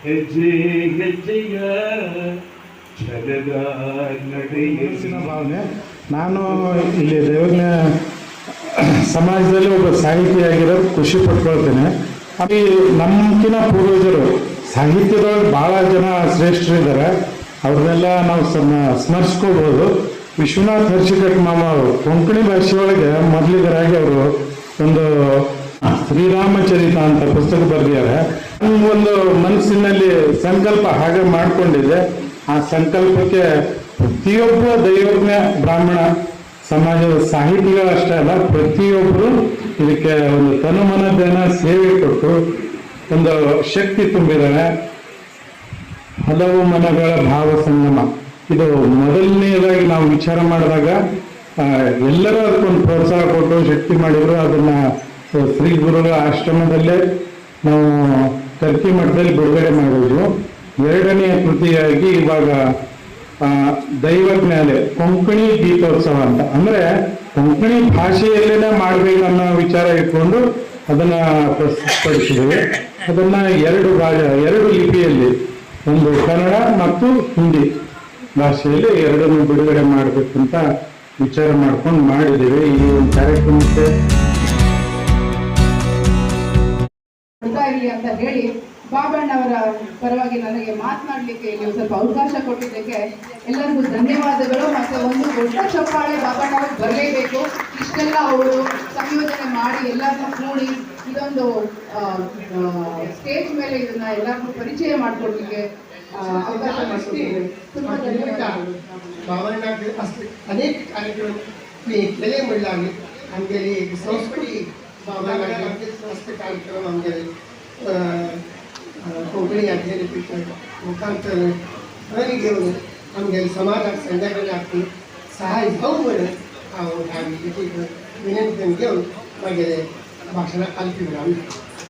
ಹೆಜ್ಜೆ ಹೆಜ್ಜೆಯ ಛಲದ ನಡೆಯಿನ ಭಾವನೆ. ನಾನು ಇಲ್ಲಿ ದೇವಜ್ಞ ಸಮಾಜದಲ್ಲಿ ಒಬ್ಬ ಸಾಹಿತಿಯಾಗಿರೋದು ಖುಷಿ ಪಟ್ಕೊಳ್ತೇನೆ. ಅಲ್ಲಿ ನಮ್ಗಿನ ಪೂರ್ವಜರು ಸಾಹಿತ್ಯದೊಳಗೆ ಭಾಳ ಜನ ಶ್ರೇಷ್ಠರಿದ್ದಾರೆ. ಅವ್ರನ್ನೆಲ್ಲ ನಾವು ಸ್ಮರಿಸ್ಕೋಬೋದು. ವಿಶ್ವನಾಥ್ ಹರ್ಷಿಕಟ್ ಮಾಮ ಅವರು ಕೊಂಕಣಿ ಭಾಷೆಯೊಳಗೆ ಮೊದಲಿಗರಾಗಿ ಅವರು ಒಂದು ಶ್ರೀರಾಮಚರಿತ ಅಂತ ಪುಸ್ತಕ ಬರೆದಿದ್ದಾರೆ. ಒಂದು ಮನಸ್ಸಿನಲ್ಲಿ ಸಂಕಲ್ಪ ಹಾಗೆ ಮಾಡಿಕೊಂಡಿದೆ. ಆ ಸಂಕಲ್ಪಕ್ಕೆ ಪ್ರತಿಯೊಬ್ಬ ದೈವಜ್ಞ ಬ್ರಾಹ್ಮಣ ಸಮಾಜದ ಸಾಹಿತಿಗಳಷ್ಟೇ ಅಲ್ಲ, ಪ್ರತಿಯೊಬ್ಬರು ಇದಕ್ಕೆ ಒಂದು ತನುಮನದೇನ ಸೇವೆ ಕೊಟ್ಟು ಒಂದು ಶಕ್ತಿ ತುಂಬಿದ್ದಾರೆ. ಹಲವು ಮನಗಳ ಭಾವ ಸಂಗಮ ಇದು ಮೊದಲನೇದಾಗಿ ನಾವು ವಿಚಾರ ಮಾಡಿದಾಗ ಎಲ್ಲರೂ ಅದಕ್ಕೊಂದು ಪ್ರೋತ್ಸಾಹ ಕೊಟ್ಟು ಶಕ್ತಿ ಮಾಡಿದ್ರು. ಅದನ್ನ ಶ್ರೀ ಗುರುಗಳ ಆಶ್ರಮದಲ್ಲೇ ನಾವು ಕರ್ಕಿ ಮಠದಲ್ಲಿ ಬಿಡುಗಡೆ ಮಾಡಿದ್ವು. ಎರಡನೆಯ ಕೃತಿಯಾಗಿ ಇವಾಗ ದೈವಜ್ಞಾಲೆ ಕೊಂಕಣಿ ಗೀತೋತ್ಸವ ಅಂತ, ಅಂದ್ರೆ ಕೊಂಕಣಿ ಭಾಷೆಯಲ್ಲೇನೆ ಮಾಡ್ಬೇಕು ಅನ್ನೋ ವಿಚಾರ ಇಟ್ಕೊಂಡು ಅದನ್ನ ಪ್ರಸ್ತುತಪಡಿಸಿದ್ದೇವೆ. ಅದನ್ನ ಎರಡು ಲಿಪಿಯಲ್ಲಿ, ಒಂದು ಕನ್ನಡ ಮತ್ತು ಹಿಂದಿ ಭಾಷೆಯಲ್ಲಿ ಎರಡನ್ನು ಬಿಡುಗಡೆ ಮಾಡಬೇಕಂತ ವಿಚಾರ ಮಾಡ್ಕೊಂಡು ಮಾಡಿದ್ದೇವೆ. ಈ ಒಂದು ಕಾರ್ಯಕ್ರಮಕ್ಕೆ ಅಂತ ಹೇಳಿ ಬಾಬಣ್ಣವರ ಪರವಾಗಿ ನನಗೆ ಮಾತನಾಡಲಿಕ್ಕೆ ಇಲ್ಲಿ ಸ್ವಲ್ಪ ಅವಕಾಶ ಕೊಟ್ಟಿದ್ದಕ್ಕೆ ಎಲ್ಲರಿಗೂ ಧನ್ಯವಾದಗಳು. ಮತ್ತೆ ಒಂದು ದೊಡ್ಡ ಚಪ್ಪಾಳೆ ಬಾಬಣ್ಣವ್ರಿಗೆ ಬರಲೇಬೇಕು. ಇಷ್ಟೆಲ್ಲ ಅವರು ಸಂಯೋಜನೆ ಮಾಡಿ ಎಲ್ಲರನ್ನೂ ಕೂಡಿ ಇದೊಂದು ಸ್ಟೇಜ್ ಮೇಲೆ ಇದನ್ನ ಎಲ್ಲರಿಗೂ ಪರಿಚಯ ಮಾಡಿಕೊಡ್ಲಿಕ್ಕೆ ಅವಕಾಶ ಮಾಡಿಕೊಟ್ಟಿದ್ದೇವೆ. ತುಂಬಾ ಧನ್ಯವಾದ. बाबांना अनेक कार्यक्रम केले म्हणले आमगेली संस्कृती बाबांना मस्त कार्यक्रम आमगेले कोंकणी अध्यात्मिक मुखांतर आणि घेऊन आमगेले समाजाक संध्याकाळी लागती सहाय जाऊ म्हणून हांव ह्या विनंती घेवन मागेले भाशणाक कालपी म्हणून